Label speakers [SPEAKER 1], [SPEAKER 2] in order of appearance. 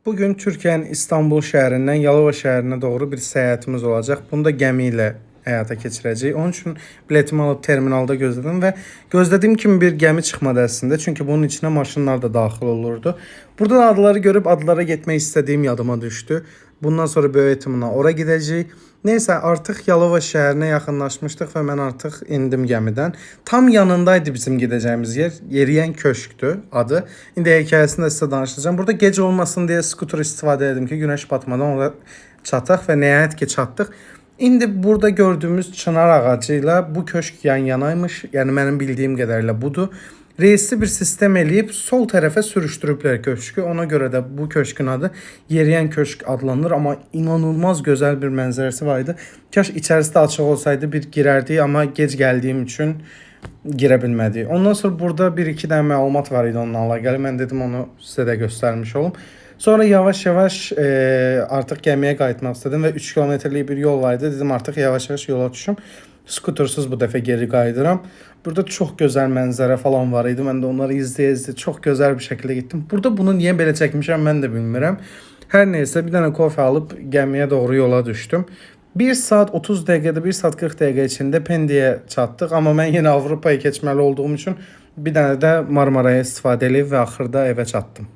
[SPEAKER 1] Bugün Türkiye'nin İstanbul şəhərindən Yalova şəhərinə doğru bir səyahətimiz olacaq. Bunu da gəmi ilə həyata keçirəcəyik. Onun üçün biletimi alıb terminalda gözlədim və gözlədiyim kimi bir gəmi çıxmadı əslində. Çünki bunun içinə maşınlar da daxil olurdu. Burada da adları görüb adlara getmək istədiyim yadıma düşdü. Bundan sonra böyük ehtimalla ora gedəcəyik. Neysə artıq Yalova şəhərinə yaxınlaşmışdıq və mən artıq indim gəmidən. Tam yanındaydı bizim gedəcəyimiz yer. Yeriyən köşkdür adı. İndi hekayəsini də sizə danışacağım. Burada gecə olmasın deyə skuter istifadə etdim ki, günəş batmadan ora çataq və nəhayət ki çatdıq. İndi burada gördüyümüz çınar ağacı ilə bu köşk yan-yanaymış. Yəni mənim bildiyim qədərilə budur. Reisli bir sistem eləyib sol tərəfə sürüşdürüblər köşkü. Ona görə də bu köşkün adı Yeriyən köşk adlanır. Amma inanılmaz gözəl bir mənzərəsi var idi. Kaş içərisi də açıq olsaydı bir girərdik, amma gec gəldiyim üçün girə bilmədik. Ondan sonra burada bir-iki dənə məlumat var idi onunla əlaqəli. Mən dedim onu sizə də göstərmiş olum. Sonra yavaş-yavaş artıq gəmiyə qayıtmaq istədim və 3 kilometrlik bir yol var idi. Dedim artıq yavaş-yavaş yola düşüm. Skutersuz bu dəfə geri qayıdıram. Burada çox gözəl mənzərə falan var idi. Mən də onları izləyə-izləyə çox gözəl bir şəkildə getdim. Burada bunu niyə belə çəkmişəm mən də bilmirəm. Hər neysə bir dənə kofe alıb gəmiyə doğru yola düşdüm. 1 saat 30 dəqiqədə, 1 saat 40 dəqiqə içində Pendik'ə çatdıq. Amma mən yenə Avropaya keçməli olduğum üçün bir dənə də Marmaraya istifadə edib və axırda evə çatdım.